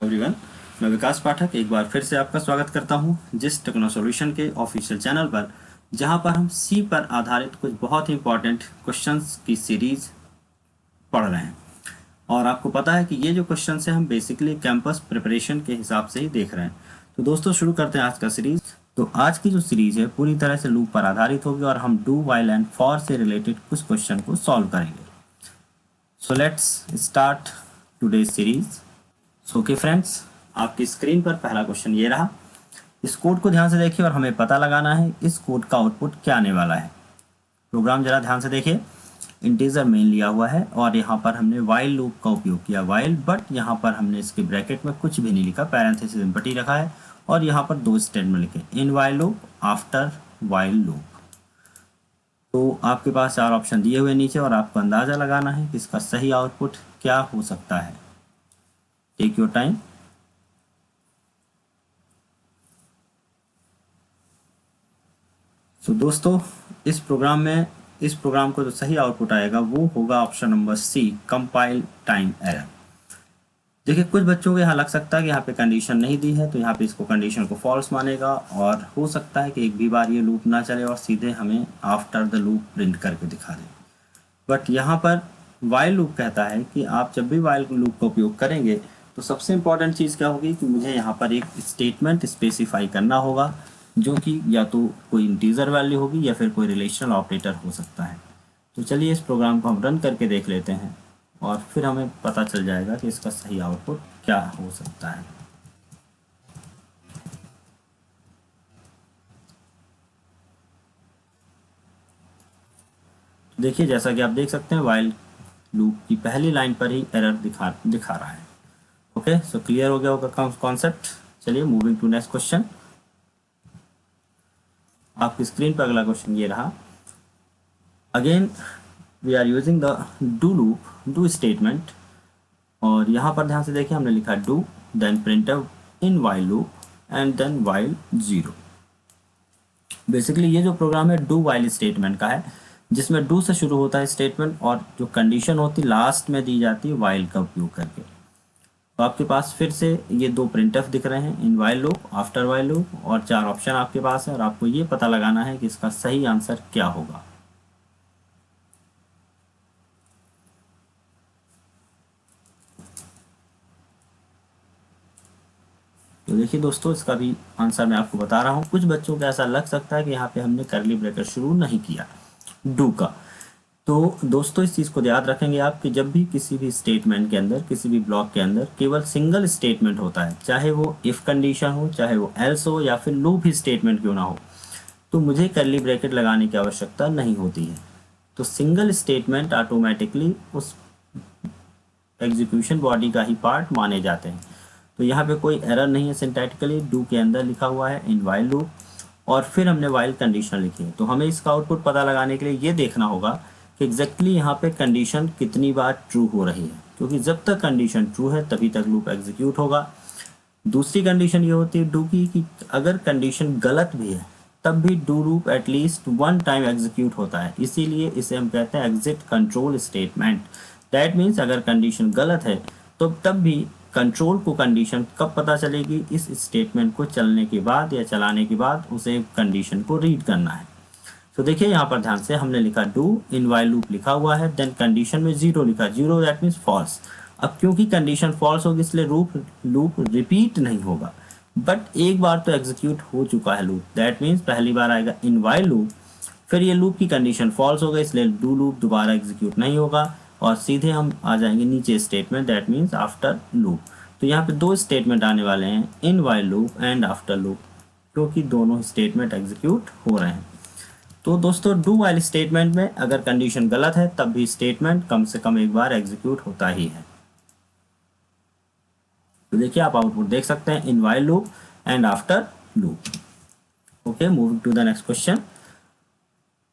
Everyone, मैं विकास पाठक एक बार फिर से आपका स्वागत करता हूं जिस टेक्नो सॉल्यूशन के ऑफिशियल चैनल पर, जहां पर हम सी पर आधारित कुछ बहुत ही इंपॉर्टेंट क्वेश्चंस की सीरीज पढ़ रहे हैं। और आपको पता है कि ये जो क्वेश्चंस हैं हम बेसिकली कैंपस प्रिपरेशन के हिसाब से ही देख रहे हैं। तो दोस्तों, शुरू करते हैं आज का सीरीज। तो आज की जो सीरीज है पूरी तरह से लूप पर आधारित होगी और हम डू, व्हाइल एंड फॉर से रिलेटेड कुछ क्वेश्चन को सॉल्व करेंगे। So let's start today's series. So okay friends, आपकी स्क्रीन पर पहला क्वेश्चन ये रहा। इस कोड को ध्यान से देखिए और हमें पता लगाना है इस कोड का आउटपुट क्या आने वाला है। प्रोग्राम जरा ध्यान से देखिए। इंटीजर मेन लिया हुआ है और यहाँ पर हमने वाइल लूप का उपयोग किया, वाइल, बट यहाँ पर हमने इसके ब्रैकेट में कुछ भी नहीं लिखा, पैरेंथेसिस एम्प्टी रखा है और यहाँ पर दो स्टेटमेंट लिखे, इन while loop, after while loop. तो आपके पास चार ऑप्शन दिए हुए नीचे और आपको अंदाजा लगाना है कि इसका सही आउटपुट क्या हो सकता है। Take your time. तो दोस्तों, इस प्रोग्राम को जो सही आउटपुट आएगा वो होगा option number C, compile time error. देखिए, कुछ बच्चों को यहाँ लग सकता है कि यहाँ पे कंडीशन नहीं दी है, तो यहाँ पे इसको कंडीशन को फॉल्स मानेगा और हो सकता है कि एक भी बार ये लूप ना चले और सीधे हमें आफ्टर द लूप प्रिंट करके दिखा दे। बट यहाँ पर वाइल लूप कहता है कि आप जब भी वाइल लूप का उपयोग करेंगे तो सबसे इंपॉर्टेंट चीज़ क्या होगी कि मुझे यहाँ पर एक स्टेटमेंट स्पेसिफाई करना होगा, जो कि या तो कोई इंटीजर वैल्यू होगी या फिर कोई रिलेशनल ऑपरेटर हो सकता है। तो चलिए इस प्रोग्राम को हम रन करके देख लेते हैं और फिर हमें पता चल जाएगा कि इसका सही आउटपुट क्या हो सकता है। देखिए, जैसा कि आप देख सकते हैं वाइल लूप की पहली लाइन पर ही एरर दिखा रहा है। ओके, सो क्लियर हो गया होगा कॉन्सेप्ट। चलिए मूविंग टू नेक्स्ट क्वेश्चन। आपकी स्क्रीन पर अगला क्वेश्चन ये रहा। Again we are using the do loop, do statement, और यहाँ पर ध्यान से देखिए हमने लिखा do, then printf in while loop and then while 0। Basically ये जो प्रोग्राम है डू वाइल स्टेटमेंट का है, जिसमें डू से शुरू होता है स्टेटमेंट और जो कंडीशन होती लास्ट में दी जाती है वाइल का उपयोग करके। तो आपके पास फिर से ये दो प्रिंटफ दिख रहे हैं, in while loop, after while loop, और चार ऑप्शन आपके पास है और आपको ये पता लगाना है कि इसका सही आंसर क्या होगा। तो देखिए दोस्तों, इसका भी आंसर मैं आपको बता रहा हूँ। कुछ बच्चों को ऐसा लग सकता है कि यहाँ पे हमने करली ब्रैकेट शुरू नहीं किया डू का। तो दोस्तों, इस चीज़ को याद रखेंगे आप कि जब भी किसी भी स्टेटमेंट के अंदर, किसी भी ब्लॉक के अंदर केवल सिंगल स्टेटमेंट होता है, चाहे वो इफ कंडीशन हो, चाहे वो एल्स हो या फिर लूप ही स्टेटमेंट क्यों ना हो, तो मुझे करली ब्रैकेट लगाने की आवश्यकता नहीं होती है। तो सिंगल स्टेटमेंट ऑटोमेटिकली उस एग्जीक्यूशन बॉडी का ही पार्ट माने जाते हैं। तो यहाँ पे कोई एरर नहीं है सिंटैक्टिकली, डू के अंदर लिखा हुआ है इन वाइल लूप और फिर हमने वाइल कंडीशन लिखी है। तो हमें इसका आउटपुट पता लगाने के लिए ये देखना होगा कि एग्जैक्टली यहाँ पे कंडीशन कितनी बार ट्रू हो रही है, क्योंकि जब तक कंडीशन ट्रू है तभी तक लूप एग्जीक्यूट होगा। दूसरी कंडीशन ये होती है डू की कि अगर कंडीशन गलत भी है तब भी do loop at least one time execute होता है, इसीलिए इसे हम कहते हैं exit control statement. That means अगर कंडीशन गलत है तो तब भी कंट्रोल को कंडीशन कब पता चलेगी, इस स्टेटमेंट को चलने के बाद या चलाने के बाद उसे कंडीशन को रीड करना है। तो देखिए यहाँ पर ध्यान से हमने लिखा डू, इन वाइल लूप लिखा हुआ है, देन कंडीशन में 0 लिखा, 0 दैट मीन्स फॉल्स। अब क्योंकि कंडीशन फॉल्स होगी इसलिए लूप रिपीट नहीं होगा, बट एक बार तो एग्जीक्यूट हो चुका है लूप, दैट मीन्स पहली बार आएगा इन वाइल लूप, फिर ये लूप की कंडीशन फॉल्स हो गई इसलिए डू लूप दोबारा एग्जीक्यूट नहीं होगा और सीधे हम आ जाएंगे नीचे statement, that means after loop. तो यहाँ पे दो स्टेटमेंट आने वाले हैं, in while loop and after loop, क्योंकि दोनों स्टेटमेंट एग्जीक्यूट हो रहे हैं। तो दोस्तों, डू वाइल स्टेटमेंट में अगर कंडीशन गलत है तब भी स्टेटमेंट कम से कम एक बार एग्जीक्यूट होता ही है। तो देखिए आप आउटपुट देख सकते हैं, in while loop and after loop. Okay, moving to the next question.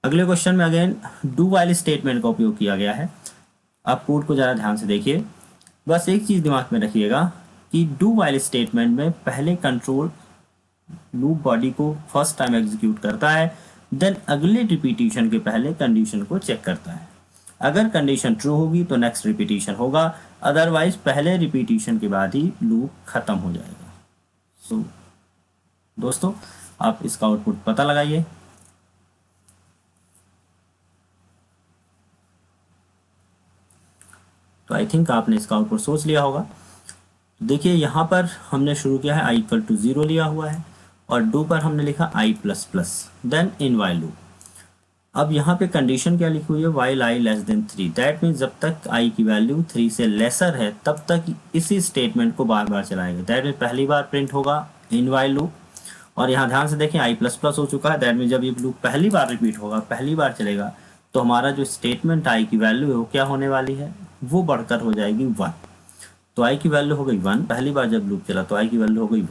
अगले क्वेश्चन में अगेन डू वाइल स्टेटमेंट का उपयोग किया गया है। आप कोड को ज़रा ध्यान से देखिए। बस एक चीज़ दिमाग में रखिएगा कि डू वाइल स्टेटमेंट में पहले कंट्रोल लूप बॉडी को फर्स्ट टाइम एग्जीक्यूट करता है, देन अगले रिपीटिशन के पहले कंडीशन को चेक करता है। अगर कंडीशन ट्रू होगी तो नेक्स्ट रिपीटिशन होगा, अदरवाइज पहले रिपीटिशन के बाद ही लूप खत्म हो जाएगा। सो दोस्तों आप इसका आउटपुट पता लगाइए। तो आई थिंक आपने इसका आउटपुट सोच लिया होगा। देखिए यहाँ पर हमने शुरू किया है i = 0 लिया हुआ है और डू पर हमने लिखा i++ then in while loop. अब यहाँ पे कंडीशन क्या लिखी हुई है, वाइल i <3। दैट मीन्स जब तक i की वैल्यू 3 से लेसर है तब तक इसी स्टेटमेंट को बार बार चलाएगा। दैट मीन्स पहली बार प्रिंट होगा इन वाइल लूप, और यहाँ ध्यान से देखें i++ हो चुका है। दैट मीन्स जब ये लूप पहली बार रिपीट होगा, पहली बार चलेगा, तो हमारा जो स्टेटमेंट i की वैल्यू है वो क्या होने वाली है, वो बढ़कर हो जाएगी 1। तो i की वैल्यू हो गई 1, पहली बार जब लूप चला तो i की वैल्यू हो गई 1,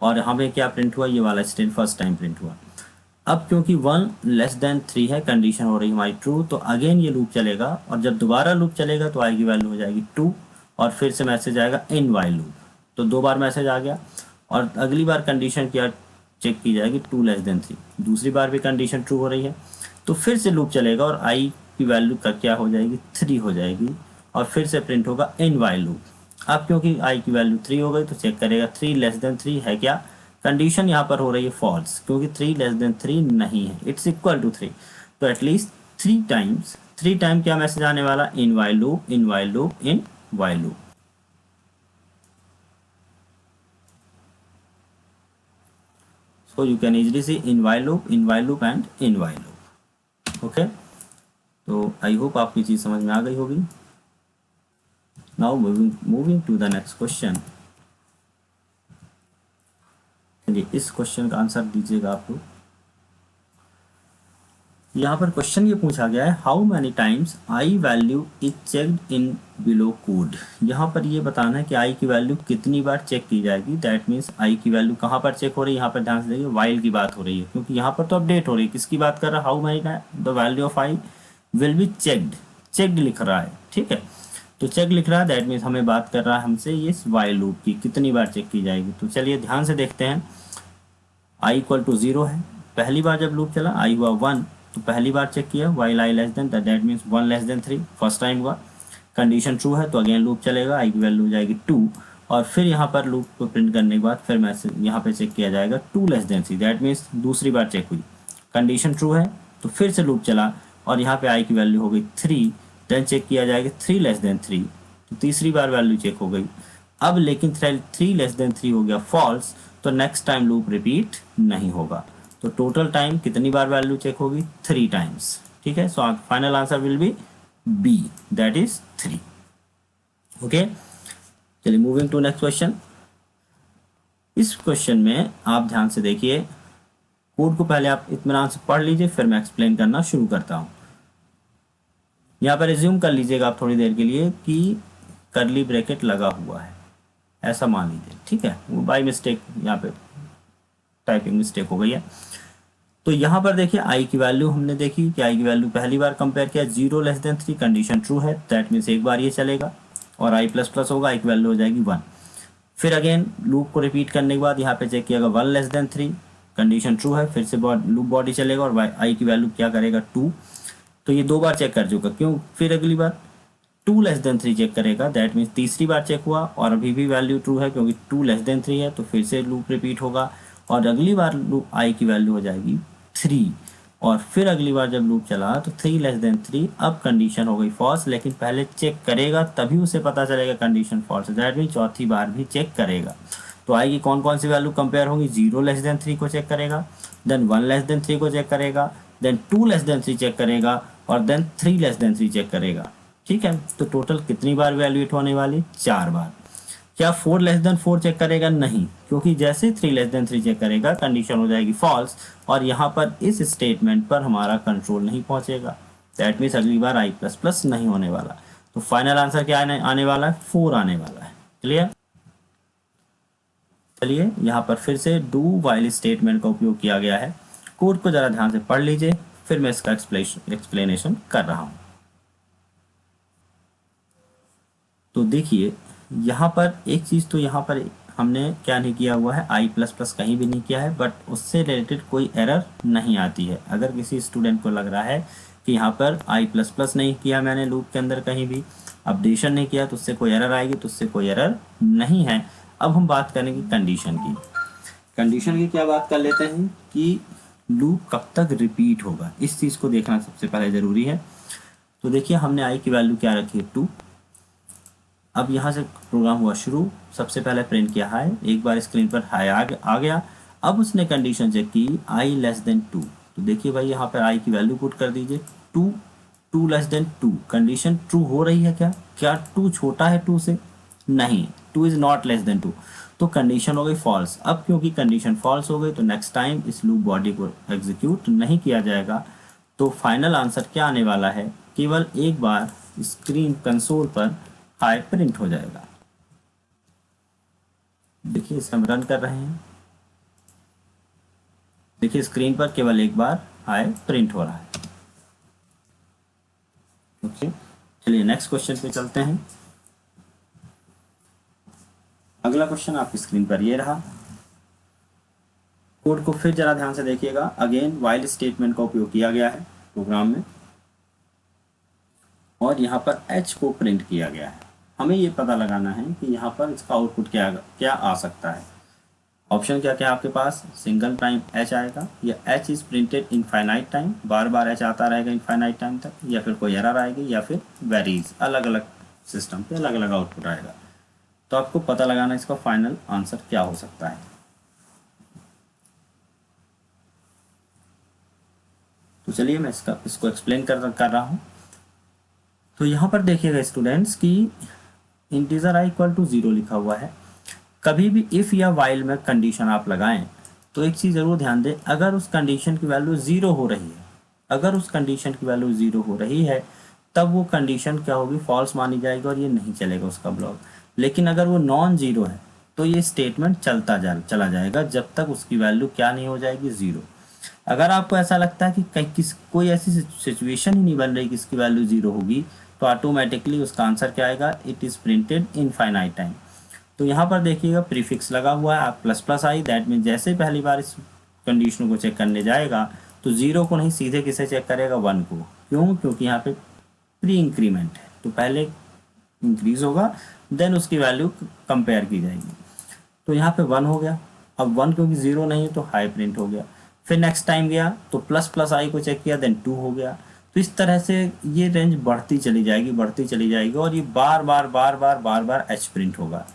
और हमें क्या प्रिंट हुआ, ये वाला स्टेटमेंट फर्स्ट टाइम प्रिंट हुआ। अब क्योंकि 1<3 है, कंडीशन हो रही है हमारी ट्रू, तो अगेन ये लूप चलेगा, और जब दोबारा लूप चलेगा तो i की वैल्यू हो जाएगी 2, और फिर से मैसेज आएगा इन वाइल लूप। तो 2 बार मैसेज आ गया, और अगली बार कंडीशन क्या चेक की जाएगी 2<3। दूसरी बार भी कंडीशन ट्रू हो रही है, तो फिर से लूप चलेगा और i की वैल्यू का क्या हो जाएगी 3 हो जाएगी, और फिर से प्रिंट होगा इन वाइल लूप। अब क्योंकि i की वैल्यू 3 हो गई तो चेक करेगा 3<3 है क्या, कंडीशन यहाँ पर हो रही है फॉल्स, क्योंकि 3<3 नहीं है, इट्स इक्वल टू 3। तो एटलीस्ट 3 टाइम क्या मैसेज आने वाला, इन while loop, in while loop, in while loop. So you can easily see in while loop and in while loop. Okay, तो आई होप आपकी चीज समझ में आ गई होगी। Now moving to the next question. चलिए इस क्वेश्चन का आंसर दीजिएगा आप लोग। यहाँ पर क्वेश्चन ये पूछा गया है, how many times I value is checked in below code. यहाँ पर ये बताना है कि आई की वैल्यू कितनी बार चेक की जाएगी। दैट मीन्स आई की वैल्यू कहाँ पर चेक हो रही है, यहाँ पर ध्यान से देखिए वाइल की बात हो रही है, क्योंकि यहाँ पर तो अपडेट हो रही है। किसकी बात कर रहा है, how many the value of I will be checked लिख रहा है, ठीक है। तो चेक लिख रहा है, दैट मीन्स हमें बात कर रहा है हमसे ये वाइल लूप की कितनी बार चेक की जाएगी। तो चलिए ध्यान से देखते हैं। i = 0 है, पहली बार जब लूप चला i हुआ 1, तो पहली बार चेक किया while i <, that means 1<3 first time हुआ। कंडीशन ट्रू है तो अगेन लूप चलेगा, i की वैल्यू हो जाएगी 2, और फिर यहाँ पर लूप को प्रिंट करने के बाद फिर मैसेज यहाँ पे चेक किया जाएगा 2<3। दैट मीन्स दूसरी बार चेक हुई, कंडीशन ट्रू है तो फिर से लूप चला, और यहाँ पे i की वैल्यू हो गई 3, देन चेक किया जाएगा 3<3, तो तीसरी बार वैल्यू चेक हो गई। अब लेकिन 3<3 हो गया फॉल्स, तो नेक्स्ट टाइम लूप रिपीट नहीं होगा। तो टोटल टाइम कितनी बार वैल्यू चेक होगी, 3 टाइम्स, ठीक है। So final answer will be B, that is 3। Okay, चलिए मूविंग टू नेक्स्ट क्वेश्चन। इस क्वेश्चन में आप ध्यान से देखिए, कोड को पहले आप इत्मीनान से पढ़ लीजिए, फिर मैं एक्सप्लेन करना शुरू करता हूं। यहाँ पर रिज्यूम कर लीजिएगा आप थोड़ी देर के लिए कि कर्ली ब्रैकेट लगा हुआ है, ऐसा मान लीजिए, ठीक है। वो बाय मिस्टेक यहाँ पे टाइपिंग मिस्टेक हो गई है। तो यहाँ पर देखिए i की वैल्यू हमने देखी कि i की वैल्यू पहली बार कंपेयर किया 0<3, कंडीशन ट्रू है, दैट मीन्स एक बार ये चलेगा, और i++ होगा, i की वैल्यू हो जाएगी 1। फिर अगेन लूप को रिपीट करने के बाद यहाँ पे चेक किया 1<3, कंडीशन ट्रू है, फिर से लूप बॉडी चलेगा, और i की वैल्यू क्या करेगा 2। तो ये 2 बार चेक कर चुका, क्यों, फिर अगली बार 2<3 चेक करेगा, दैट मीन्स तीसरी बार चेक हुआ, और अभी भी वैल्यू ट्रू है क्योंकि 2<3 है, तो फिर से लूप रिपीट होगा, और अगली बार लूप i की वैल्यू हो जाएगी 3, और फिर अगली बार जब लूप चला तो 3<3। अब कंडीशन हो गई फॉल्स, लेकिन पहले चेक करेगा तभी उसे पता चलेगा कंडीशन फॉल्स है, दैट मीन्स चौथी बार भी चेक करेगा। तो i की कौन कौन सी वैल्यू कंपेयर होगी, 0<3 को चेक करेगा, देन 1<3 को चेक करेगा, देन 2<3 चेक करेगा, और देन 3<3 चेक करेगा, ठीक है। तो टोटल कितनी बार वैल्यूएट होने वाली, 4 बार। क्या 4<4 चेक करेगा, नहीं, क्योंकि जैसे 3<3 चेक करेगा कंडीशन हो जाएगी फॉल्स, और यहाँ पर इस स्टेटमेंट पर हमारा कंट्रोल नहीं पहुंचेगा, दैट मीन्स अगली बार i++ नहीं होने वाला। तो फाइनल आंसर क्या आने वाला है, 4 आने वाला है। क्लियर। चलिए यहाँ पर फिर से डू वाइल स्टेटमेंट का उपयोग किया गया है। कोड को जरा ध्यान से पढ़ लीजिए, फिर मैं इसका एक्सप्लेनेशन कर रहा हूं। तो देखिए यहाँ पर एक चीज़, तो यहाँ पर हमने क्या नहीं किया हुआ है, i++ कहीं भी नहीं किया है, बट उससे रिलेटेड कोई एरर नहीं आती है। अगर किसी स्टूडेंट को लग रहा है कि यहाँ पर आई प्लस प्लस नहीं किया मैंने लूप के अंदर कहीं भी अपडेशन नहीं किया, तो उससे कोई एरर आएगी, तो उससे कोई एरर नहीं है। अब हम बात करेंगे कंडीशन की। कंडीशन की क्या बात कर लेते हैं कि लूप कब तक रिपीट होगा, इस चीज़ को देखना सबसे पहले ज़रूरी है। तो देखिए हमने आई की वैल्यू क्या रखी है 2। अब यहाँ से प्रोग्राम हुआ शुरू, सबसे पहले प्रिंट किया हाई, एक बार स्क्रीन पर हाई आ गया। अब उसने कंडीशन चेक की आई लेस देन 2। तो देखिए भाई यहाँ पर आई की वैल्यू पुट कर दीजिए 2, 2 लेस देन 2। कंडीशन ट्रू हो रही है क्या? क्या 2 छोटा है 2 से? नहीं, 2 इज नॉट लेस देन 2। तो कंडीशन हो गई फॉल्स। अब क्योंकि कंडीशन फॉल्स हो गई तो नेक्स्ट टाइम इस लूप बॉडी को एग्जीक्यूट नहीं किया जाएगा। तो फाइनल आंसर क्या आने वाला है? केवल एक बार स्क्रीन कंसोल पर हाई प्रिंट हो जाएगा। देखिए इसे हम रन कर रहे हैं, देखिए स्क्रीन पर केवल एक बार हाई प्रिंट हो रहा है। ओके, चलिए नेक्स्ट क्वेश्चन पे चलते हैं। अगला क्वेश्चन आपकी स्क्रीन पर ये रहा। कोड को फिर जरा ध्यान से देखिएगा। अगेन व्हाइल स्टेटमेंट का उपयोग किया गया है प्रोग्राम में और यहाँ पर एच को प्रिंट किया गया है। हमें ये पता लगाना है कि यहाँ पर इसका आउटपुट क्या क्या आ सकता है। ऑप्शन क्या क्या आपके पास? सिंगल टाइम एच आएगा, या H is printed infinite time, bar bar H आता रहेगा इनफाइनाइट टाइम तक, या फिर कोई एरर आएगी, या फिर वेरीज, अलग अलग सिस्टम पे अलग अलग आउटपुट आएगा। तो आपको पता लगाना इसका फाइनल आंसर क्या हो सकता है। तो चलिए मैं इसको एक्सप्लेन कर रहा हूँ। तो यहाँ पर देखिएगा स्टूडेंट्स कि इंटीजर आई इक्वल टू 0 लिखा हुआ है। कभी भी इफ़ या वाइल में कंडीशन आप लगाएं तो एक चीज़ ज़रूर ध्यान दें, अगर उस कंडीशन की वैल्यू 0 हो रही है, अगर उस कंडीशन की वैल्यू 0 हो रही है तब वो कंडीशन क्या होगी? फॉल्स मानी जाएगी और ये नहीं चलेगा उसका ब्लॉक। लेकिन अगर वो नॉन ज़ीरो है तो ये स्टेटमेंट चला जाएगा जब तक उसकी वैल्यू क्या नहीं हो जाएगी? 0। अगर आपको ऐसा लगता है कि कहीं कोई ऐसी सिचुएशन ही नहीं बन रही कि इसकी वैल्यू 0 होगी, तो ऑटोमेटिकली उसका आंसर क्या आएगा? It is printed infinite time. तो यहाँ पर देखिएगा प्रीफिक्स लगा हुआ है, आप plus plus I, that mean जैसे ही पहली बार इस कंडीशन को चेक करने जाएगा तो 0 को नहीं, सीधे किसे चेक करेगा? 1 को। क्यों? क्योंकि यहाँ पे प्री इंक्रीमेंट है, तो पहले इंक्रीज होगा देन उसकी वैल्यू कंपेयर की जाएगी। तो यहाँ पे 1 हो गया। अब 1 क्योंकि 0 नहीं है तो हाई प्रिंट हो गया। फिर नेक्स्ट टाइम गया तो प्लस प्लस आई को चेक किया, देन 2 हो गया। तो इस तरह से ये रेंज बढ़ती चली जाएगी, बढ़ती चली जाएगी, और ये बार बार बार बार बार बार एच प्रिंट होगा।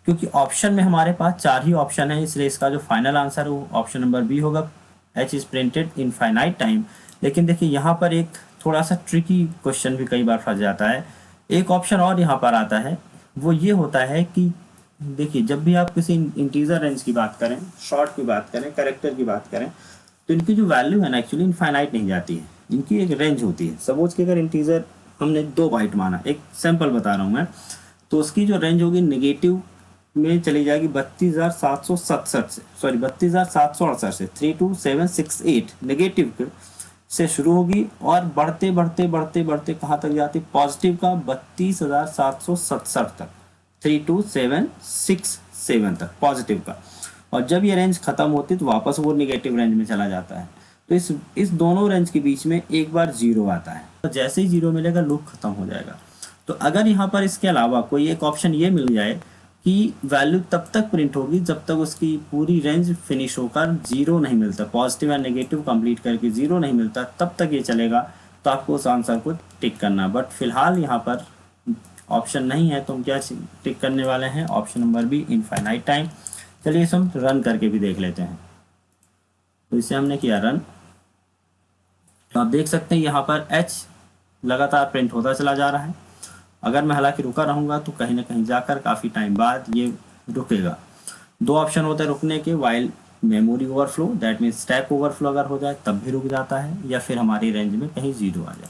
क्योंकि ऑप्शन में हमारे पास 4 ही ऑप्शन है, इसलिए इसका जो फाइनल आंसर है वो ऑप्शन नंबर बी होगा, H is printed in finite time. लेकिन देखिए यहाँ पर एक थोड़ा सा ट्रिकी क्वेश्चन भी कई बार फंस जाता है। एक ऑप्शन और यहाँ पर आता है, वो ये होता है कि देखिए जब भी आप किसी इंटीजर रेंज की बात करें, शॉर्ट की बात करें, कैरेक्टर की बात करें, तो इनकी जो वैल्यू है ना एक्चुअली इनफाइनाइट नहीं जाती है, इनकी एक रेंज होती है। सपोज कि अगर इंटीजर हमने 2 बाइट माना, एक सैंपल बता रहा हूँ मैं, तो उसकी जो रेंज होगी नेगेटिव में चली जाएगी 32,767 से, सॉरी 32,768 से 32768 नेगेटिव से शुरू होगी और बढ़ते बढ़ते बढ़ते बढ़ते कहाँ तक जाती? पॉजिटिव का 32,767 तक, 32,767 तक पॉजिटिव का। और जब ये रेंज खत्म होती है तो वापस वो निगेटिव रेंज में चला जाता है। तो इस दोनों रेंज के बीच में एक बार 0 आता है, तो जैसे ही 0 मिलेगा लूप खत्म हो जाएगा। तो अगर यहाँ पर इसके अलावा कोई एक ऑप्शन ये मिल जाए कि वैल्यू तब तक प्रिंट होगी जब तक उसकी पूरी रेंज फिनिश होकर 0 नहीं मिलता, पॉजिटिव या नेगेटिव कंप्लीट करके 0 नहीं मिलता, तब तक ये चलेगा, तो आपको उस आंसर को टिक करना। बट फिलहाल यहाँ पर ऑप्शन नहीं है तो हम क्या टिक करने वाले हैं? Option number B, infinite time. चलिए इसे हम रन करके भी देख लेते हैं। तो इसे हमने किया रन, तो आप देख सकते हैं यहाँ पर एच लगातार प्रिंट होता चला जा रहा है। अगर मैं हालांकि रुका रहूँगा तो कहीं ना कहीं जाकर काफ़ी टाइम बाद ये रुकेगा। 2 ऑप्शन होते हैं रुकने के, while memory overflow, that means stack overflow अगर हो जाए तब भी रुक जाता है, या फिर हमारी रेंज में कहीं 0 आ जाए।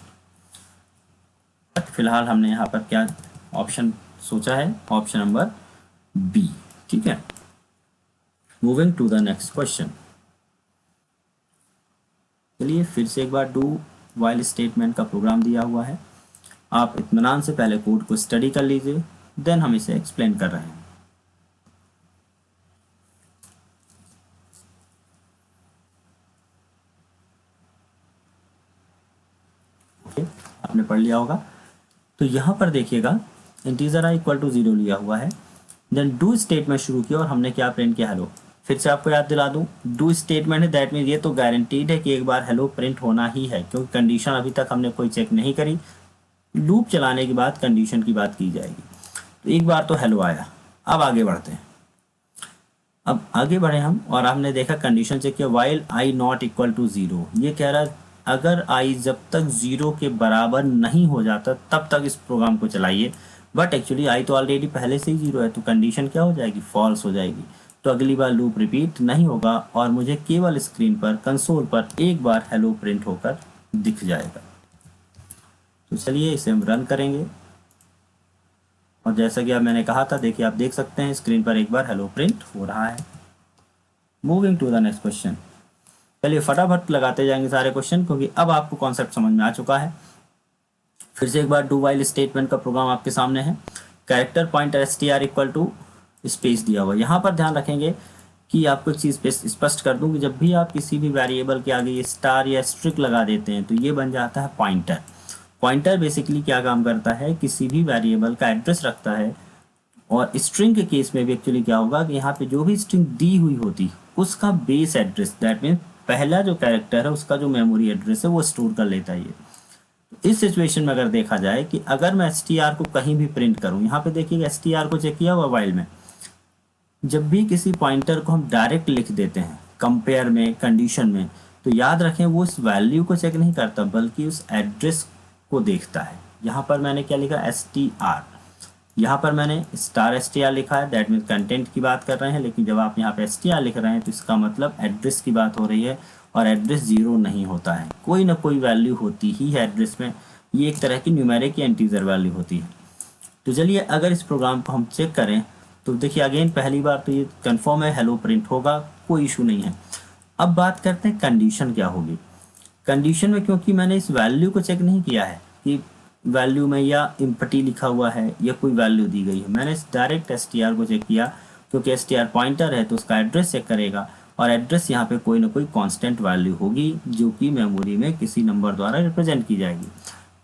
बट फिलहाल हमने यहाँ पर क्या ऑप्शन सोचा है? Option number B. ठीक है, moving to the next question. चलिए फिर से एक बार डू वाइल स्टेटमेंट का प्रोग्राम दिया हुआ है, आप इत्मीनान से पहले कोड को स्टडी कर लीजिए, देन हम इसे एक्सप्लेन कर रहे हैं। आपने पढ़ लिया होगा। तो यहाँ पर देखिएगा इंटीजर आई इक्वल टू 0 लिया हुआ है, देन डू स्टेटमेंट शुरू किया और हमने क्या प्रिंट किया, हेलो। फिर से आपको याद दिला दूं, डू स्टेटमेंट है, दैट मीन ये तो गारंटीड है कि एक बार हेलो प्रिंट होना ही है, क्योंकि कंडीशन अभी तक हमने कोई चेक नहीं करी। लूप चलाने के बाद कंडीशन की बात की जाएगी। तो एक बार तो हेलो आया। अब आगे बढ़ते हैं। अब आगे बढ़े हम और हमने देखा कंडीशन चेक किया, while I not equal to 0। ये कह रहा है अगर आई जब तक 0 के बराबर नहीं हो जाता तब तक इस प्रोग्राम को चलाइए। बट एक्चुअली आई तो ऑलरेडी पहले से ही 0 है, तो कंडीशन क्या हो जाएगी, फॉल्स हो जाएगी। तो अगली बार लूप रिपीट नहीं होगा और मुझे केवल स्क्रीन पर कंसोल पर एक बार हेलो प्रिंट होकर दिख जाएगा। तो चलिए इसे हम रन करेंगे और जैसा कि अब मैंने कहा था, देखिए आप देख सकते हैं स्क्रीन पर एक बार हेलो प्रिंट हो रहा है। Moving to the next question. चलिए फटाफट लगाते जाएंगे सारे क्वेश्चन, क्योंकि अब आपको कॉन्सेप्ट समझ में आ चुका है। फिर से एक बार डू वाइल स्टेटमेंट का प्रोग्राम आपके सामने है। Character pointer str equal to space दिया हुआ। यहाँ पर ध्यान रखेंगे कि आपको एक चीज़ स्पष्ट कर दूं कि जब भी आप किसी भी वेरिएबल के आगे ये स्टार या स्ट्रिक लगा देते हैं तो ये बन जाता है पॉइंटर। पॉइंटर बेसिकली क्या काम करता है, किसी भी वेरिएबल का एड्रेस रखता है। और स्ट्रिंग के केस में भी एक्चुअली क्या होगा कि यहाँ पे जो भी स्ट्रिंग दी हुई होती उसका बेस एड्रेस, दैट मीन पहला जो कैरेक्टर है उसका जो मेमोरी एड्रेस है वो स्टोर कर लेता है ये। इस सिचुएशन में अगर देखा जाए कि अगर मैं str को कहीं भी प्रिंट करूं, यहाँ पे देखिएगा str को चेक किया हुआ वाइल में, जब भी किसी पॉइंटर को हम डायरेक्ट लिख देते हैं कंपेयर में, कंडीशन में, तो याद रखें वो उस वैल्यू को चेक नहीं करता बल्कि उस एड्रेस को देखता है। यहाँ पर मैंने क्या लिखा, str, यहाँ पर मैंने स्टार str लिखा है, दैट मीन कंटेंट की बात कर रहे हैं। लेकिन जब आप यहाँ पे str लिख रहे हैं तो इसका मतलब एड्रेस की बात हो रही है और एड्रेस 0 नहीं होता है, कोई ना कोई वैल्यू होती ही है एड्रेस में। ये एक तरह की न्यूमेरिक या इंटीजर वैल्यू होती है। तो चलिए अगर इस प्रोग्राम को हम चेक करें तो देखिए अगेन पहली बार तो ये कन्फर्म है, हेलो प्रिंट होगा, कोई इशू नहीं है। अब बात करते हैं कंडीशन क्या होगी। कंडीशन में क्योंकि मैंने इस वैल्यू को चेक नहीं किया है कि वैल्यू में या इम्पटी लिखा हुआ है या कोई वैल्यू दी गई है, मैंने डायरेक्ट str को चेक किया, क्योंकि str पॉइंटर है तो उसका एड्रेस चेक करेगा और एड्रेस यहाँ पे कोई ना कोई कांस्टेंट वैल्यू होगी जो कि मेमोरी में किसी नंबर द्वारा रिप्रेजेंट की जाएगी।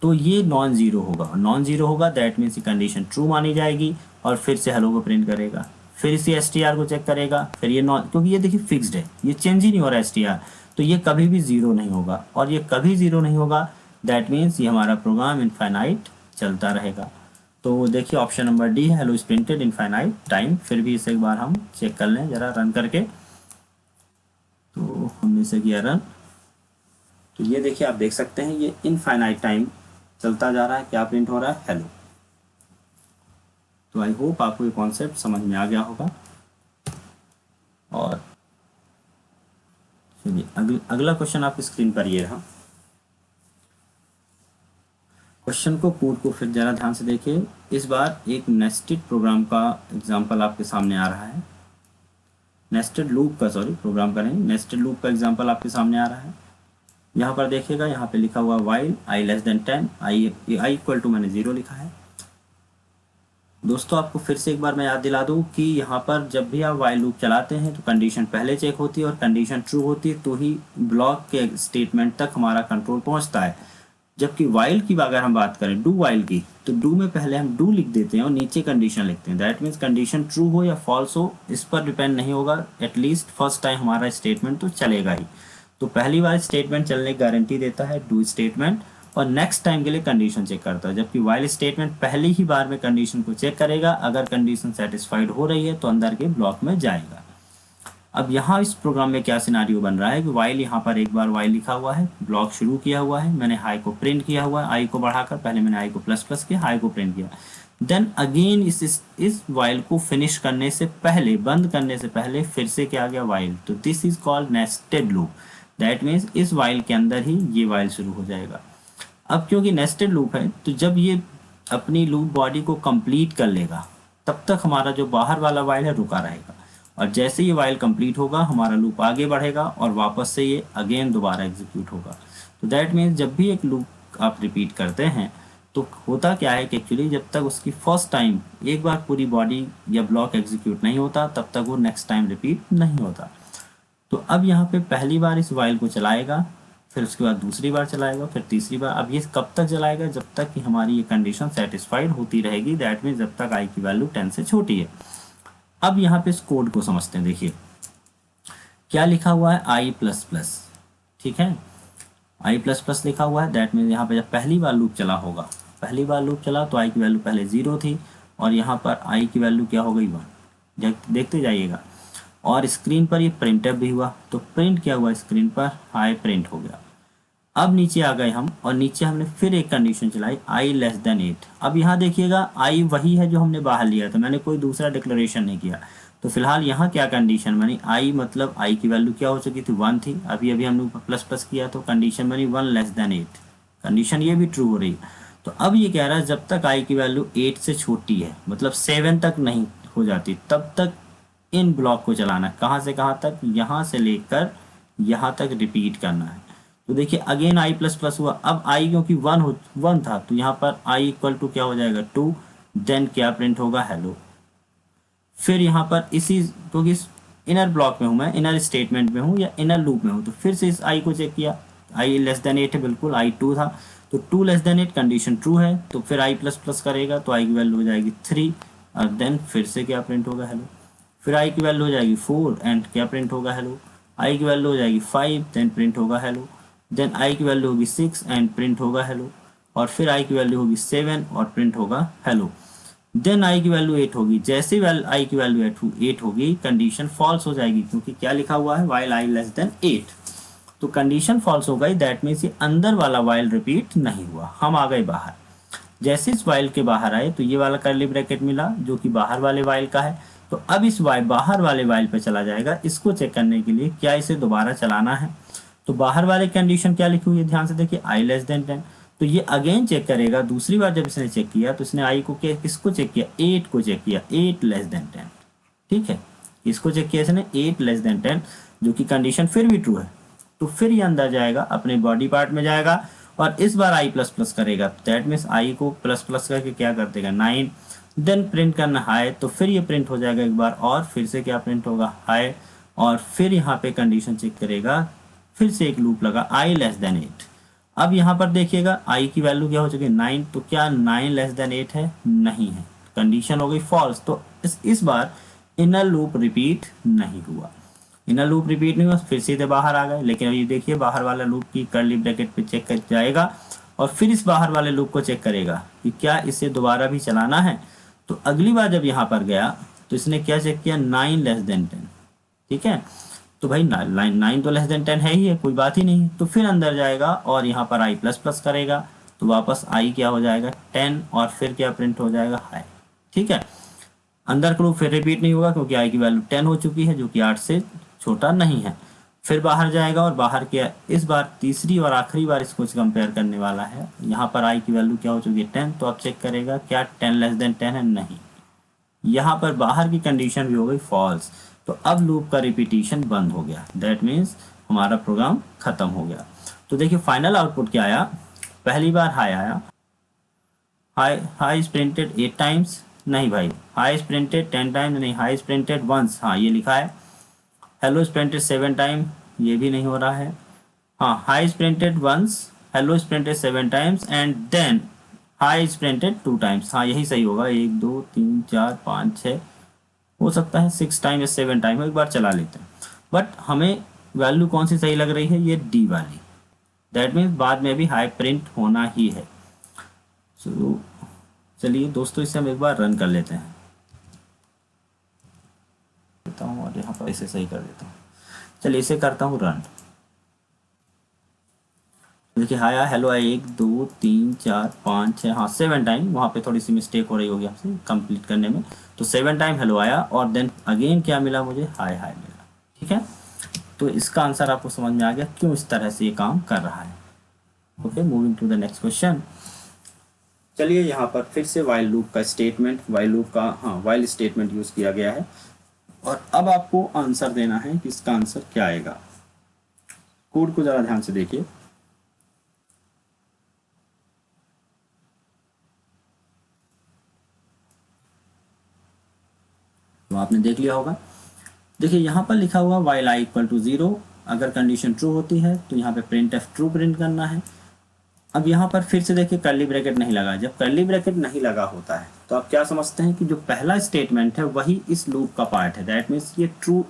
तो ये नॉन जीरो होगा, नॉन जीरो होगा दैट मीन्स कंडीशन ट्रू मानी जाएगी और फिर से हेलो को प्रिंट करेगा। फिर इसी str को चेक करेगा, फिर ये नॉन, क्योंकि ये देखिए फिक्स्ड है, ये चेंज ही नहीं हो रहा है str, तो ये कभी भी 0 नहीं होगा। और ये कभी 0 नहीं होगा दैट मीन्स ये हमारा प्रोग्राम इनफाइनाइट चलता रहेगा। तो देखिए ऑप्शन नंबर डी है, hello is printed infinite time. फिर भी इसे एक बार हम चेक कर लें जरा रन करके। तो हमने इसे किया रन, तो ये देखिए आप देख सकते हैं ये इनफाइनाइट टाइम चलता जा रहा है। क्या प्रिंट हो रहा है, हेलो। तो आई होप आपको ये कॉन्सेप्ट समझ में आ गया होगा। और चलिए अगला क्वेश्चन आपकी स्क्रीन पर ये रहा। क्वेश्चन को कोड को फिर जरा ध्यान से देखिए। इस बार एक नेस्टेड प्रोग्राम का एग्जांपल आपके सामने आ रहा है, नेस्टेड लूप का, सॉरी प्रोग्राम का नहीं, नेस्टेड लूप का एग्जांपल आपके सामने आ रहा है। यहाँ पर देखिएगा, यहाँ पे लिखा हुआ while I less than 10, I equal to मैंने 0 लिखा है। दोस्तों आपको फिर से एक बार मैं याद दिला दूं कि यहाँ पर जब भी आप वाइल लूप चलाते हैं तो कंडीशन पहले चेक होती है और कंडीशन ट्रू होती है तो ही ब्लॉक के स्टेटमेंट तक हमारा कंट्रोल पहुँचता है। जबकि वाइल की अगर हम बात करें, डू वाइल की, तो डू में पहले हम डू लिख देते हैं और नीचे कंडीशन लिखते हैं। दैट मीन्स कंडीशन ट्रू हो या फॉल्स हो इस पर डिपेंड नहीं होगा, एटलीस्ट फर्स्ट टाइम हमारा स्टेटमेंट तो चलेगा ही। तो पहली बार स्टेटमेंट चलने की गारंटी देता है डू स्टेटमेंट और नेक्स्ट टाइम के लिए कंडीशन चेक करता है। जबकि वाइल स्टेटमेंट पहली ही बार में कंडीशन को चेक करेगा, अगर कंडीशन सेटिस्फाइड हो रही है तो अंदर के ब्लॉक में जाएगा। अब यहाँ इस प्रोग्राम में क्या सिनारियो बन रहा है कि वाइल यहाँ पर एक बार वाइल लिखा हुआ है, ब्लॉक शुरू किया हुआ है, मैंने हाई को प्रिंट किया हुआ है, आई को बढ़ाकर, पहले मैंने आई को प्लस प्लस किया, हाई को प्रिंट किया। देन अगेन इस वाइल को फिनिश करने से पहले, बंद करने से पहले फिर से क्या आ गया वाइल। तो this is called nested loop, that means इस वाइल के अंदर ही ये वाइल शुरू हो जाएगा। अब क्योंकि नेस्टेड लूप है तो जब ये अपनी लूप बॉडी को कंप्लीट कर लेगा तब तक हमारा जो बाहर वाला वाइल है रुका रहेगा और जैसे ये वाइल कंप्लीट होगा हमारा लूप आगे बढ़ेगा और वापस से ये अगेन दोबारा एग्जीक्यूट होगा। तो दैट मीन्स जब भी एक लूप आप रिपीट करते हैं तो होता क्या है कि एक्चुअली जब तक उसकी फर्स्ट टाइम एक बार पूरी बॉडी या ब्लॉक एग्जीक्यूट नहीं होता तब तक वो नेक्स्ट टाइम रिपीट नहीं होता। तो अब यहाँ पे पहली बार इस वाइल को चलाएगा, फिर उसके बाद दूसरी बार चलाएगा, फिर तीसरी बार। अब ये कब तक चलाएगा? जब तक कि हमारी ये कंडीशन सेटिस्फाइड होती रहेगी, दैट मीन्स जब तक आई की वैल्यू 10 से छोटी है। अब यहाँ पे इस कोड को समझते हैं। देखिए क्या लिखा हुआ है, आई प्लस प्लस, ठीक है, आई प्लस प्लस लिखा हुआ है। दैट मीन्स यहाँ पे जब पहली बार लूप चला होगा, पहली बार लूप चला तो आई की वैल्यू पहले 0 थी और यहाँ पर आई की वैल्यू क्या हो गई 1। देखते जाइएगा। और स्क्रीन पर ये प्रिंट भी हुआ, तो प्रिंट क्या हुआ स्क्रीन पर, हाई प्रिंट हो गया। अब नीचे आ गए हम और नीचे हमने फिर एक कंडीशन चलाई, आई लेस देन 8। अब यहाँ देखिएगा आई वही है जो हमने बाहर लिया था, मैंने कोई दूसरा डिक्लेरेशन नहीं किया। तो फिलहाल यहाँ क्या कंडीशन बनी, आई मतलब आई की वैल्यू क्या हो चुकी थी 1 थी, अभी अभी हमने प्लस प्लस किया तो कंडीशन बनी 1 लेस देन 8। कंडीशन ये भी ट्रू हो रही है। तो अब ये कह रहा है जब तक आई की वैल्यू 8 से छोटी है, मतलब 7 तक नहीं हो जाती, तब तक इन ब्लॉक को चलाना है। कहाँ से कहाँ तक, यहाँ से लेकर यहाँ तक रिपीट करना है। तो देखिए अगेन आई प्लस प्लस हुआ। अब आई क्योंकि 1 था तो यहाँ पर आई इक्वल टू क्या हो जाएगा 2। देन क्या प्रिंट होगा, हेलो। फिर यहाँ पर इसी, क्योंकि इनर ब्लॉक में हूँ मैं, इनर स्टेटमेंट में हूँ या इनर लूप में हूँ, तो फिर से इस आई को चेक किया, आई लेस देन 8 है, बिल्कुल आई 2 था तो 2 लेस देन 8 कंडीशन ट्रू है। तो फिर आई प्लस प्लस करेगा तो आई की वैल्यू हो जाएगी 3 और देन फिर से क्या प्रिंट होगा, हेलो। फिर आई की वैल्यू हो जाएगी 4 एंड क्या प्रिंट होगा, हेलो। आई की वैल्यू हो जाएगी 5 देन प्रिंट होगा हेलो। देन आई की वैल्यू होगी 6 एंड प्रिंट होगा हेलो। और फिर आई की वैल्यू होगी 7 और प्रिंट होगा हेलो। देन आई की वैल्यू 8 होगी। जैसे आई की वैल्यू 8 होगी कंडीशन फॉल्स हो जाएगी, क्योंकि क्या लिखा हुआ है, वाइल आई लेस देन 8। तो कंडीशन फॉल्स हो गई, दैट मीन्स ये अंदर वाला वाइल रिपीट नहीं हुआ, हम आ गए बाहर। जैसे इस वाइल के बाहर आए तो ये वाला कर्ली ब्रैकेट मिला जो कि बाहर वाले वाइल का है। तो अब इस बाहर वाले वाइल पे चला जाएगा, इसको चेक करने के लिए क्या इसे दोबारा चलाना है। तो बाहर वाले कंडीशन क्या लिखी हुई है, ध्यान से देखिए, आई लेस देन 10। तो ये अगेन चेक करेगा। दूसरी बार जब इसने चेक किया तो इसने आई को किसको चेक किया, 8 को चेक किया, 8 लेस देन 10, ठीक है। इसको चेक किया इसने 8 लेस देन 10, जो कि कंडीशन फिर भी ट्रू है। तो फिर ये अंदर जाएगा, अपने बॉडी पार्ट में जाएगा और इस बार आई प्लस प्लस करेगा। दैट मीन्स आई को प्लस प्लस करके क्या कर देगा 9। देन प्रिंट करना हाई, तो फिर ये प्रिंट हो जाएगा एक बार और फिर से क्या प्रिंट होगा, हाई। और फिर यहाँ पे कंडीशन चेक करेगा, फिर से एक लूप लगा, आई लेस देन 8। अब यहाँ पर देखिएगा आई की वैल्यू क्या हो चुकी है 9, तो क्या 9 लेस देन 8 है, नहीं है, कंडीशन हो गई फॉल्स। तो इस बार इनर लूप रिपीट नहीं हुआ। इनर लूप रिपीट नहीं हुआ, फिर सीधे बाहर आ गए। लेकिन अभी देखिए बाहर वाला लूप की कर्ली ब्रैकेट पे चेक कर जाएगा और फिर इस बाहर वाले लूप को चेक करेगा कि क्या इसे दोबारा भी चलाना है। तो अगली बार जब यहाँ पर गया तो इसने क्या चेक किया, 9 लेस देन 10, ठीक है। तो भाई 9 तो लेस देन 10 है ही है, कोई बात ही नहीं। तो फिर अंदर जाएगा और यहाँ पर आई प्लस प्लस करेगा तो वापस आई क्या हो जाएगा 10 और फिर क्या प्रिंट हो जाएगा, हाई, ठीक है। अंदर का लूप फिर रिपीट नहीं होगा क्योंकि आई की वैल्यू 10 हो चुकी है, जो कि 8 से छोटा नहीं है। फिर बाहर जाएगा और बाहर क्या, इस बार तीसरी और आखिरी बार इसको कंपेयर करने वाला है। यहाँ पर आई की वैल्यू क्या हो चुकी है 10, तो अब चेक करेगा क्या 10 लेस देन 10 है, नहीं। यहाँ पर बाहर की कंडीशन भी हो गई फॉल्स। तो अब लूप का रिपीटिशन बंद हो गया, दैट मीन्स हमारा प्रोग्राम खत्म हो गया। तो देखिए फाइनल आउटपुट क्या आया, पहली बार हाई आया, हाई इज प्रिंटेड 8 टाइम्स, नहीं भाई, हाई इज प्रिंटेड 10 टाइम्स, नहीं, हाई इज प्रिंटेड वंस, हाँ ये लिखा है। हेलो इज प्रिंटेड 7 टाइम, ये भी नहीं हो रहा है। हाँ, hi is printed once, hello is printed 7 times and then hi is printed 2 times, हाँ यही सही होगा। 1 2 3 4 5 6, हो सकता है 6 टाइम या 7 टाइम, एक बार चला लेते हैं। बट हमें वैल्यू कौन सी सही लग रही है, ये डी वाली। दैट मीन्स बाद में भी हाई प्रिंट होना ही है। तो चलिए दोस्तों इसे हम एक बार रन कर लेते हैं, देता हूँ और यहाँ पर इसे सही कर देता हूँ। चलिए इसे करता हूँ रन। देखिए हाया हेलो आया 1 2 3 4 5 6, हाँ 7 टाइम, वहाँ पे थोड़ी सी मिस्टेक हो रही होगी आपसे कंप्लीट करने में। तो 7 टाइम हेलो आया और देन अगेन क्या मिला मुझे, हाय हाय मिला, ठीक है। तो इसका आंसर आपको समझ में आ गया क्यों इस तरह से ये काम कर रहा है। Okay, moving to the next question. चलिए यहाँ पर फिर से वाइल लूप का स्टेटमेंट, वाइल लूप का, हाँ वाइल स्टेटमेंट यूज किया गया है और अब आपको आंसर देना है कि इसका आंसर क्या आएगा। कोड को जरा ध्यान से देखिए। तो आपने देख लिया होगा। देखिए यहाँ पर लिखा हुआ वाइल आई इक्वल टू 0 अगर कंडीशन ट्रू होती है तो यहाँ पे प्रिंट एफ ट्रू प्रिंट करना है। अब यहाँ पर फिर से देखिए कर्ली ब्रैकेट नहीं लगा। जब कर्ली ब्रैकेट नहीं लगा होता है तो आप क्या समझते हैं कि जो पहला स्टेटमेंट है वही इस लूप का पार्ट है। दैट मीन्स ये true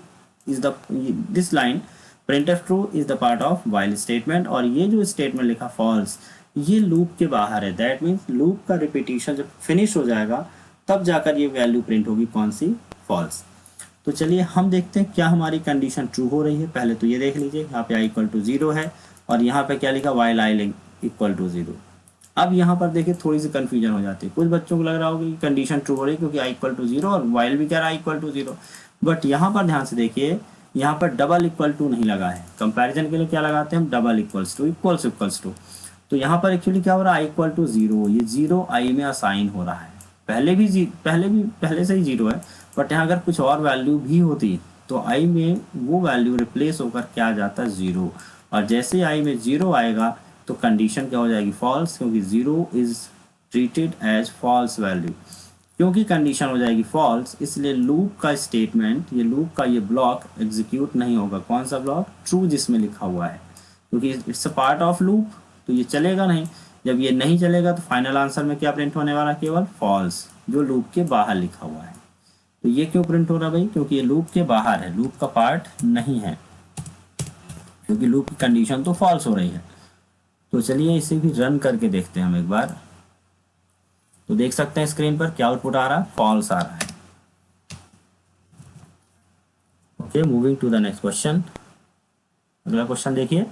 is the this line printf true is the part of while statement, और ये जो स्टेटमेंट लिखा false ये लूप के बाहर है। दैट मीन्स लूप का रिपीटिशन जब फिनिश हो जाएगा तब जाकर ये वैल्यू प्रिंट होगी, कौन सी, false। तो चलिए हम देखते हैं क्या हमारी कंडीशन ट्रू हो रही है। पहले तो ये देख लीजिए, यहाँ पे i इक्वल टू 0 है और यहाँ पे क्या लिखा, while i इक्वल टू 0। अब यहाँ पर देखिए थोड़ी सी कंफ्यूजन हो जाती है। कुछ बच्चों को लग रहा होगा कि कंडीशन ट्रू हो रही है क्योंकि i इक्वल टू 0 और while भी कह रहा है i इक्वल टू 0, बट यहाँ पर ध्यान से देखिए, यहाँ पर डबल इक्वल टू नहीं लगा है। कंपैरिजन के लिए क्या लगाते हैं हम, double equals to, equals to. तो यहाँ पर एक्चुअली क्या हो रहा है, i इक्वल टू 0, ये 0 i में असाइन हो रहा है। पहले से ही 0 है, बट यहाँ अगर कुछ और वैल्यू भी होती तो i में वो वैल्यू रिप्लेस होकर क्या आ जाता है, 0, और जैसे i में 0 आएगा तो कंडीशन क्या हो जाएगी, फॉल्स, क्योंकि 0 is treated as false value. क्योंकि कंडीशन हो जाएगी फॉल्स, इसलिए लूप का स्टेटमेंट, ये लूप का ये ब्लॉक एग्जीक्यूट नहीं होगा। कौन सा ब्लॉक, ट्रू जिसमें लिखा हुआ है, क्योंकि it's a part of loop, तो ये चलेगा नहीं। जब ये नहीं चलेगा तो फाइनल आंसर में क्या प्रिंट होने वाला, केवल फॉल्स, जो लूप के बाहर लिखा हुआ है। तो ये क्यों प्रिंट हो रहा है भाई, क्योंकि ये लूप के बाहर है, लूप का पार्ट नहीं है, क्योंकि लूप की कंडीशन तो फॉल्स हो रही है। तो चलिए इसे भी रन करके देखते हैं हम एक बार। तो देख सकते हैं स्क्रीन पर क्या आउटपुट आ रहा है, फॉल्स आ रहा है। Okay, moving to the next question. अगला क्वेश्चन देखिए।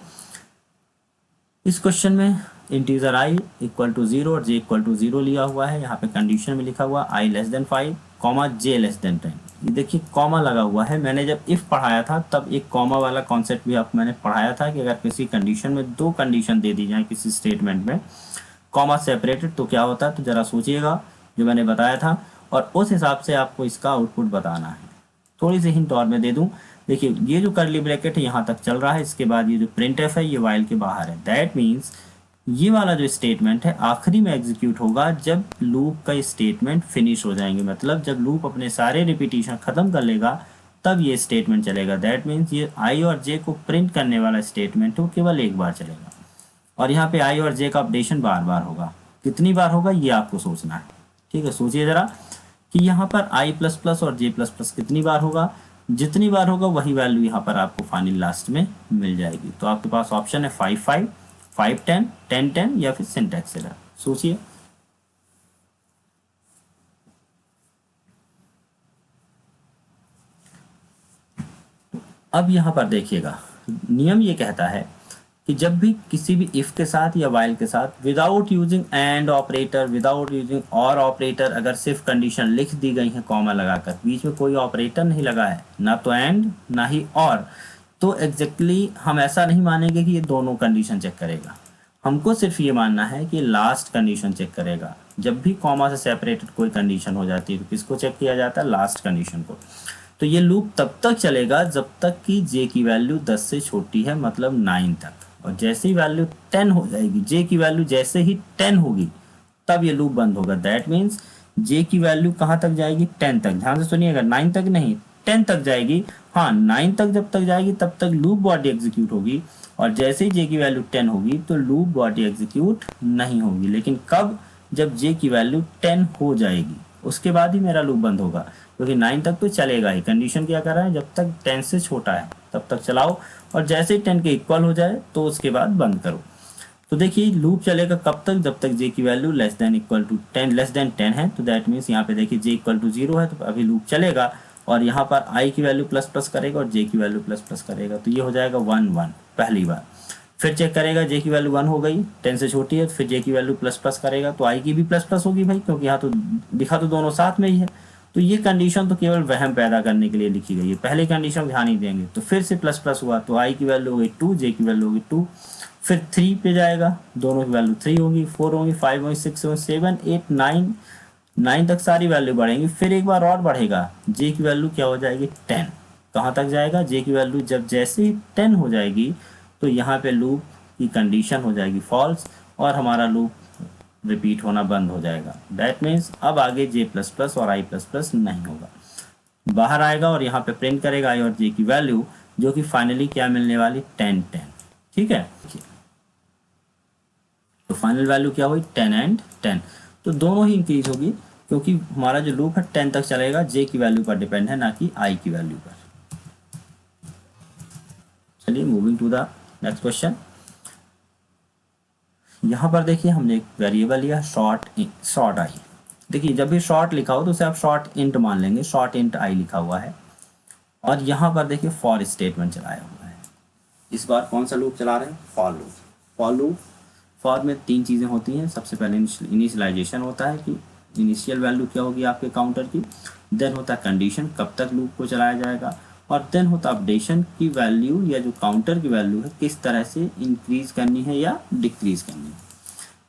इस क्वेश्चन में इंटीजर i इक्वल टू 0 और j इक्वल टू 0 लिया हुआ है। यहाँ पे कंडीशन में लिखा हुआ i less than 5 comma j less than 10। ये देखिए कॉमा लगा हुआ है। मैंने जब इफ पढ़ाया था तब एक कॉमा वाला कॉन्सेप्ट भी आप मैंने पढ़ाया था कि अगर किसी कंडीशन में दो कंडीशन दे दी जाए किसी स्टेटमेंट में, कॉमा सेपरेटेड, तो क्या होता है। तो जरा सोचिएगा जो मैंने बताया था, और उस हिसाब से आपको इसका आउटपुट बताना है। थोड़ी सी हिंट और मैं दे दूं, देखिए ये जो कर्ली ब्रैकेट है यहाँ तक चल रहा है, इसके बाद ये जो printf है ये while के बाहर है। दैट मीन्स ये वाला जो स्टेटमेंट है आखिरी में एग्जीक्यूट होगा जब लूप का स्टेटमेंट फिनिश हो जाएंगे, मतलब जब लूप अपने सारे रिपीटिशन खत्म कर लेगा तब ये स्टेटमेंट चलेगा। दैट मीन्स ये i और j को प्रिंट करने वाला स्टेटमेंट वो केवल एक बार चलेगा, और यहाँ पे i और j का अपडेशन बार बार होगा। कितनी बार होगा ये आपको सोचना है, ठीक है। सोचिए जरा कि यहाँ पर i प्लस प्लस और j प्लस प्लस कितनी बार होगा, जितनी बार होगा वही वैल्यू यहाँ पर आपको फाइनल लास्ट में मिल जाएगी। तो आपके पास ऑप्शन है 5 5 5 10 10 10 या फिर सिंटैक्स एरर। सोचिए। अब यहाँ पर देखिएगा, नियम ये कहता है कि जब भी किसी भी इफ के साथ या वाइल के साथ without using and operator, without using और ऑपरेटर, अगर सिर्फ कंडीशन लिख दी गई है कॉमा लगाकर, बीच में कोई ऑपरेटर नहीं लगा है, ना तो एंड ना ही और, तो एग्जैक्टली हम ऐसा नहीं मानेंगे कि ये दोनों कंडीशन चेक करेगा। हमको सिर्फ ये मानना है कि लास्ट कंडीशन चेक करेगा। जब भी कॉमा से सेपरेटेड कोई कंडीशन हो जाती है तो किसको चेक किया जाता है, लास्ट कंडीशन को। तो ये लूप तब तक चलेगा जब तक कि j की वैल्यू 10 से छोटी है, मतलब 9 तक, और जैसे ही वैल्यू 10 हो जाएगी, j की वैल्यू जैसे ही 10 होगी तब ये लूप बंद होगा। दैट मीन्स j की वैल्यू कहाँ तक जाएगी, 10 तक। ध्यान से सुनिएगा, 9 तक नहीं, 10 तक जाएगी। हाँ, 9 तक जब तक जाएगी तब तक लूप बॉडी एग्जीक्यूट होगी, और जैसे ही j की वैल्यू 10 होगी तो लूप बॉडी एग्जीक्यूट नहीं होगी। लेकिन कब, जब j की वैल्यू 10 हो जाएगी उसके बाद ही मेरा लूप बंद होगा, क्योंकि 9 तक तो चलेगा ही। कंडीशन क्या कर रहा है, जब तक 10 से छोटा है तब तक चलाओ, और जैसे ही 10 के इक्वल हो जाए तो उसके बाद बंद करो। तो देखिए लूप चलेगा कब तक, जब तक j की value less than equal to 10, less than 10 है। तो दैट मीन्स यहाँ पे देखिए j इक्वल टू 0 है तो अभी लूप चलेगा, और यहाँ पर i की वैल्यू प्लस प्लस करेगा और j की वैल्यू प्लस प्लस करेगा, तो ये हो जाएगा 1 1 पहली बार। फिर चेक करेगा, j की वैल्यू 1 हो गई, 10 से छोटी है, फिर j की वैल्यू प्लस प्लस करेगा तो i की भी प्लस प्लस होगी भाई, क्योंकि यहाँ तो लिखा तो दोनों साथ में ही है। तो ये कंडीशन तो केवल वहम पैदा करने के लिए लिखी गई है, पहली कंडीशन ध्यान नहीं देंगे। तो फिर से प्लस प्लस हुआ तो i की वैल्यू हो गई 2, j की वैल्यू होगी 2, फिर 3 पे जाएगा, दोनों की वैल्यू 3 होगी, 4 होगी, 5 होगी, 6 होगी, 7 8 9 तक सारी वैल्यू बढ़ेंगी। फिर एक बार और बढ़ेगा, j की वैल्यू क्या हो जाएगी 10। कहाँ तक जाएगा, j की वैल्यू जब जैसे ही 10 हो जाएगी तो यहाँ पे लूप की कंडीशन हो जाएगी फॉल्स, और हमारा लूप रिपीट होना बंद हो जाएगा। दैट मीन्स अब आगे j प्लस प्लस और i प्लस प्लस नहीं होगा, बाहर आएगा और यहाँ पे प्रिंट करेगा i और j की वैल्यू। जो कि फाइनली क्या मिलने वाली 10 10। ठीक है, तो फाइनल वैल्यू क्या हुई 10 एंड 10। तो दोनों ही इंक्रीज होगी क्योंकि हमारा जो लूप है 10 तक चलेगा, जे की वैल्यू पर डिपेंड है, ना कि आई की वैल्यू पर। चलिए moving to the next question. यहाँ पर देखिए हमने एक वेरिएबल लिया शॉर्ट आई। देखिए जब भी शॉर्ट लिखा हो तो उसे आप शॉर्ट इंट मान लेंगे, शॉर्ट इंट आई लिखा हुआ है। और यहाँ पर देखिए फॉर स्टेटमेंट चलाया हुआ है। इस बार कौन सा लूप चला रहे हैं, for loop. For loop, for में 3 चीज़ें होती हैं। सबसे पहले इनिशियलाइजेशन होता है कि इनिशियल वैल्यू क्या होगी आपके काउंटर की, देन होता है कंडीशन कब तक लूप को चलाया जाएगा, और देन होता है अपडेशन की वैल्यू या जो काउंटर की वैल्यू है किस तरह से इंक्रीज करनी है या डिक्रीज करनी है।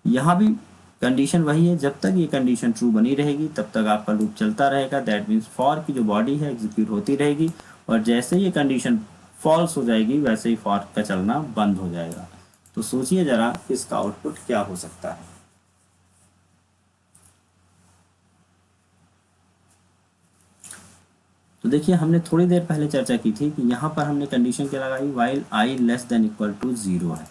यहाँ भी कंडीशन वही है, जब तक ये कंडीशन ट्रू बनी रहेगी तब तक आपका लूप चलता रहेगा। दैट मीन्स फॉर की जो बॉडी है एग्जीक्यूट होती रहेगी, और जैसे ये कंडीशन फॉल्स हो जाएगी वैसे ही फॉर का चलना बंद हो जाएगा। तो सोचिए जरा इसका आउटपुट क्या हो सकता है। तो देखिए हमने थोड़ी देर पहले चर्चा की थी कि यहाँ पर हमने कंडीशन क्या लगाई, while I less than equal to 0 है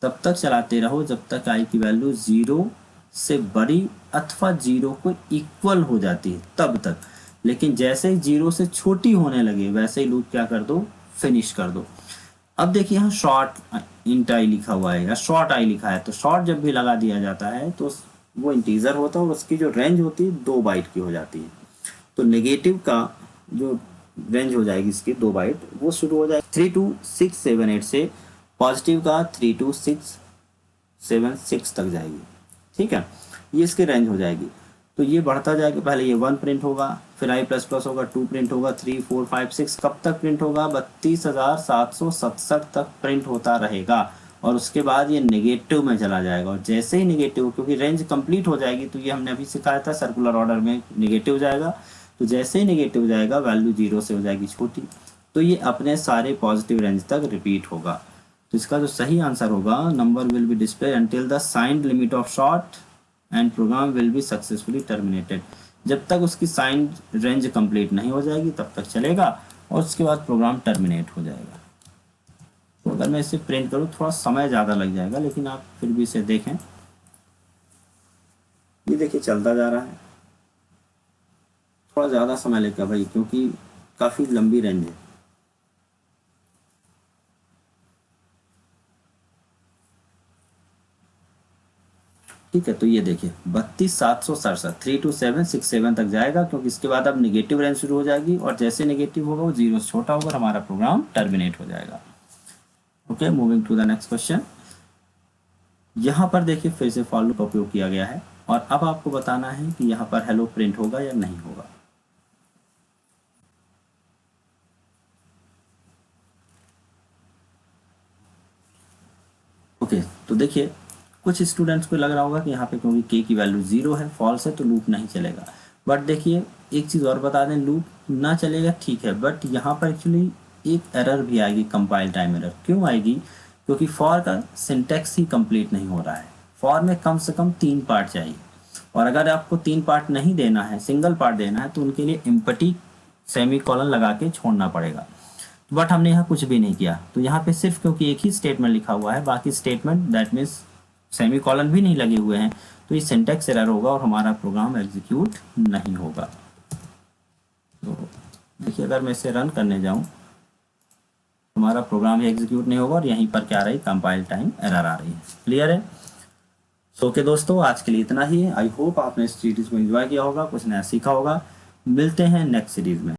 तब तक चलाते रहो जब तक आई की वैल्यू 0 से बड़ी अथवा 0 को इक्वल हो जाती है तब तक। लेकिन जैसे ही 0 से छोटी होने लगे वैसे ही लूप क्या कर दो, फिनिश कर दो। अब देखिए यहाँ शॉर्ट इंट आई लिखा हुआ है या शॉर्ट आई लिखा है, तो शॉर्ट जब भी लगा दिया जाता है तो वो इंटीजर होता है और उसकी जो रेंज होती है 2 बाइट की हो जाती है। तो नेगेटिव का जो रेंज हो जाएगी इसकी 2 बाइट, वो शुरू हो जाएगी 32678 से, पॉजिटिव का 32676 तक जाएगी। ठीक है, ये इसकी रेंज हो जाएगी। तो ये बढ़ता जाएगा, पहले ये 1 प्रिंट होगा, फिर आई प्लस प्लस होगा, 2 प्रिंट होगा, 3 4 5 6 कब तक प्रिंट होगा, 32,767 तक प्रिंट होता रहेगा। और उसके बाद ये नेगेटिव में चला जाएगा, और जैसे ही नेगेटिव, क्योंकि रेंज कंप्लीट हो जाएगी, तो ये हमने अभी सिखाया था सर्कुलर ऑर्डर में नेगेटिव जाएगा। तो जैसे ही नेगेटिव जाएगा वैल्यू 0 से हो जाएगी छोटी, तो ये अपने सारे पॉजिटिव रेंज तक रिपीट होगा। तो इसका जो सही आंसर होगा, number will be display until the signed limit of short and program will be successfully terminated. जब तक उसकी साइंड रेंज कंप्लीट नहीं हो जाएगी तब तक चलेगा, और उसके बाद प्रोग्राम टर्मिनेट हो जाएगा। तो अगर मैं इसे प्रिंट करूँ थोड़ा समय ज़्यादा लग जाएगा, लेकिन आप फिर भी इसे देखें। ये देखिए चलता जा रहा है, थोड़ा ज़्यादा समय लेगा भाई क्योंकि काफ़ी लंबी रेंज है। ठीक है, तो ये देखिए 32,767 32767 तक जाएगा, क्योंकि इसके बाद अब नेगेटिव रेंज शुरू हो जाएगी, और जैसे नेगेटिव होगा वो 0 से छोटा होगा, हमारा प्रोग्राम टर्मिनेट हो जाएगा। Okay, moving to the next question. यहाँ पर देखिए फिर से फॉर लूप का उपयोग किया गया है, और अब आपको बताना है कि यहाँ पर हेलो प्रिंट होगा या नहीं होगा। ओके, तो देखिए कुछ स्टूडेंट्स को लग रहा होगा कि यहाँ पे क्योंकि के की वैल्यू 0 है, फॉल्स है, तो लूप नहीं चलेगा। बट देखिए एक चीज़ और बता दें, लूप ना चलेगा ठीक है, बट यहाँ पर एक्चुअली एक एरर भी आएगी, कंपाइल टाइम एरर। क्यों आएगी, क्योंकि फॉर का सिंटेक्स ही कंप्लीट नहीं हो रहा है। फॉर में कम से कम 3 पार्ट चाहिए, और अगर आपको 3 पार्ट नहीं देना है, सिंगल पार्ट देना है, तो उनके लिए एम्पटी सेमीकोलन लगा के छोड़ना पड़ेगा। बट हमने यहाँ कुछ भी नहीं किया, तो यहाँ पे सिर्फ क्योंकि एक ही स्टेटमेंट लिखा हुआ है, बाकी स्टेटमेंट दैट मीन्स सेमीकोलन भी नहीं लगे हुए हैं, तो ये सिंटेक्स एरर होगा और हमारा प्रोग्राम एग्जीक्यूट नहीं होगा। तो देखिए अगर मैं इसे रन करने जाऊँ, हमारा प्रोग्राम ही एग्जीक्यूट नहीं होगा, और यहीं पर क्या आ रही, कंपाइल टाइम एरर आ रही है। क्लियर है। सो ओके दोस्तों, आज के लिए इतना ही है। आई होप आपने इस सीरीज को एंजॉय किया होगा, कुछ नया सीखा होगा। मिलते हैं नेक्स्ट सीरीज में।